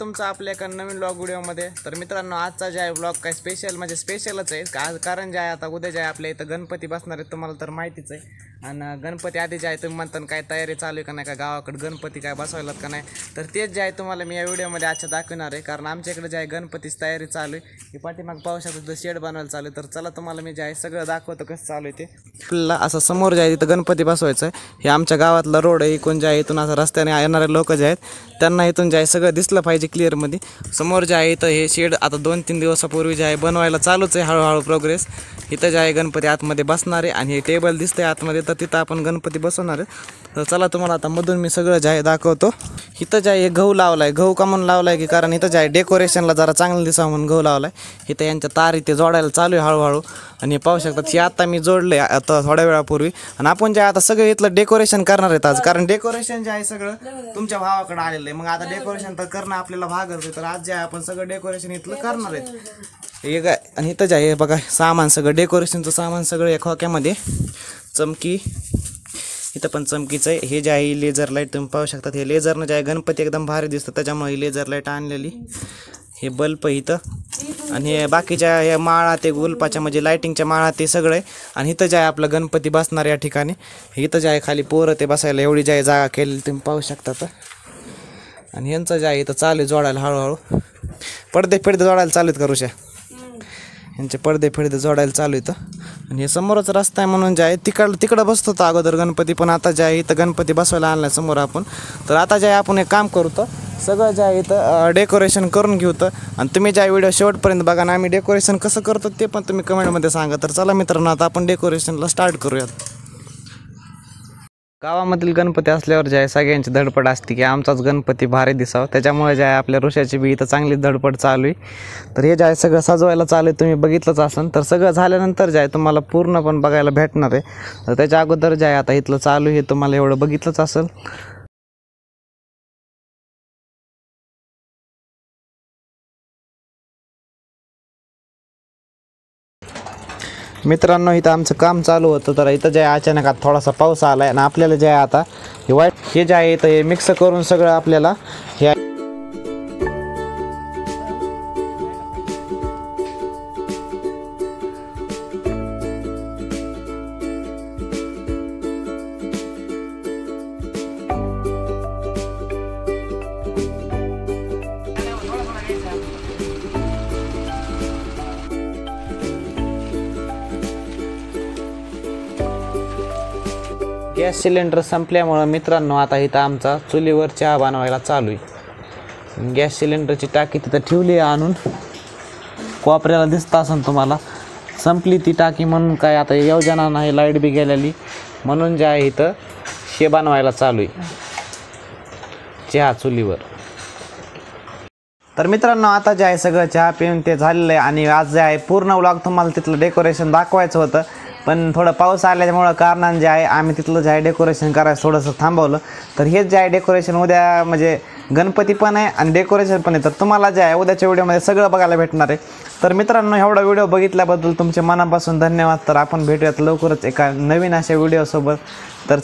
तुमचं आपल्या एका नवीन व्लॉग व्हिडिओमध्ये. तर मित्रांनो, आजचा जे आहे व्लॉग काय स्पेशल म्हणजे स्पेशलच आहे. कारण जे आहे आता उद्या जे आहे आपल्या इथं गणपती बसणार आहेत, तुम्हाला तर माहितीच आहे. आणि गणपती आधी जे आहे तुम्ही म्हणता काय तयारी चालू आहे का नाही, का गावाकडे गणपती काय बसवायलात का नाही, तर तेच जे आहे तुम्हाला मी या व्हिडिओमध्ये आजच्या दाखवणार आहे. कारण आमच्या इकडे जे आहे गणपतीची तयारी चालू आहे. ही पाठीमाग पाहू शकतो शेड बनवायला चालू आहे. तर चला तुम्हाला मी जे आहे सगळं दाखवतो कसं चालू आहे ते. आपल्याला असं समोर जे आहे तिथं गणपती बसवायचं आहे. हे आमच्या गावातला रोड आहे. इकडून जे आहे इथून असं रस्त्याने येणारे लोक जे आहेत त्यांना इथून जे आहे सगळं दिसलं पाहिजे क्लिअरमध्ये. समोर जे आहे इथं हे शेड आता 2-3 दिवसापूर्वी जे आहे बनवायला चालूच आहे हळूहळू प्रोग्रेस. इथं जे आहे गणपती आतमध्ये बसणार आहे आणि हे टेबल दिसतंय आतमध्ये, तर तिथं आपण गणपती बसवणार आहे. तर चला तुम्हाला आता मधून मी सगळं जे आहे दाखवतो. इथं जे आहे गहू लावला आहे. गहू का म्हणून लावला आहे की कारण इथं जे आहे डेकोरेशनला जरा चांगलं दिसावं म्हणून गहू लावला आहे. इथं यांच्या तार इथे जोडायला चालू आहे हळूहळू. आणि हे पाहू शकतात हे आता मी जोडले आता थोड्या वेळापूर्वी. आणि आपण जे आता सगळं इथलं डेकोरेशन करणार आहेत आज. कारण डेकोरेशन जे आहे सगळं तुमच्या भावाकडे आलेलं आहे. मग आता डेकोरेशन तर करणं आपल्याला भागच आहे. तर आज जे आहे आपण सगळं डेकोरेशन इथलं करणार आहेत. हे काय आणि इथं जे आहे बघा सामान सगळं डेकोरेशनचं सामान सगळं या खोक्यामध्ये. चमकी इथं पण चमकीचं आहे. हे जे आहे लेझर लाईट तुम्ही पाहू शकतात. हे लेझरनं जे आहे गणपती एकदम भारी दिसतं, त्याच्यामुळे ही लेझर लाईट आणलेली. हे बल्ब इथं आणि हे बाकीच्या हे माळा ते गुलपाच्या म्हणजे लाईटिंगच्या माळा ते सगळं आहे. आणि इथं जे आहे आपलं गणपती बसणार या ठिकाणी. इथं जे आहे खाली पोरं ते बसायला एवढी जे आहे जागा केलेली तुम्ही पाहू शकता. आणि यांचं जे आहे इथं चालू आहे जोडायला हळूहळू. पडदे जोडायला चालू आहेत करूशा. यांचे पडदे जोडायला चालू इथं. आणि हे समोरच रस्ता आहे म्हणून जे आहे तिकडं बसत होता अगोदर गणपती, पण आता जे आहे इथं गणपती बसवायला आणला समोर आपण. तर आता जे आहे आपण एक काम करू तर सगळं जे आहे इथं डेकोरेशन करून घेऊ. तर आणि तुम्ही ज्या व्हिडिओ शेवटपर्यंत बघा ना, आम्ही डेकोरेशन कसं करतो ते पण तुम्ही कमेंटमध्ये सांगा. तर चला मित्रांनो, आता आपण डेकोरेशनला स्टार्ट करूयात. गावामधील गणपती असल्यावर जे आहे सगळ्यांची धडपड असते की आमचाच गणपती भारी दिसावं. त्याच्यामुळे जे आहे आपल्या ऋषाची बी इथं चांगली धडपड चालू आहे. तर हे जे आहे सगळं सजवायला चालू आहे, तुम्ही बघितलंच असेल. तर सगळं झाल्यानंतर जे आहे तुम्हाला पूर्ण पण बघायला भेटणार आहे. तर त्याच्या अगोदर जे आहे आता इथलं चालू आहे तुम्हाला एवढं बघितलंच असेल. मित्रांनो, इथं आमचं काम चालू होतं. तर इथं जे आहे अचानक आता थोडासा पाऊस आला आहे आणि आपल्याला जे आहे आता हे वाईट हे जे आहे इथं हे मिक्स करून सगळं आपल्याला हे गॅस सिलेंडर संपल्यामुळं मित्रांनो आता इथं आमचा चुलीवर चहा बनवायला चालू आहे. गॅस सिलेंडरची टाकी तिथं ठेवली आहे आणून. कोपऱ्याला दिसतं असेल तुम्हाला. संपली ती टाकी म्हणून काय आता योजना नाही, लाईट बी गेलेली म्हणून जे आहे इथं शे बनवायला चालू आहे चहा चुलीवर. तर मित्रांनो, आता जे आहे सगळं चहा पिऊन ते झालेलं आहे. आणि आज जे आहे पूर्ण व्लॉग तुम्हाला तिथलं डेकोरेशन दाखवायचं होतं, पण थोडं पाऊस आल्यामुळं कारणानं जे आहे आम्ही तिथलं जे आहे डेकोरेशन करायचं थोडंसं थांबवलं. तर हेच जे आहे डेकोरेशन उद्या म्हणजे गणपती पण आहे आणि डेकोरेशन पण आहे. तर तुम्हाला जे आहे उद्याच्या व्हिडिओमध्ये सगळं बघायला भेटणार आहे. तर मित्रांनो, एवढा व्हिडिओ बघितल्याबद्दल तुमचे मनापासून धन्यवाद. तर आपण भेटूयात लवकरच एका नवीन अशा व्हिडिओसोबत. तर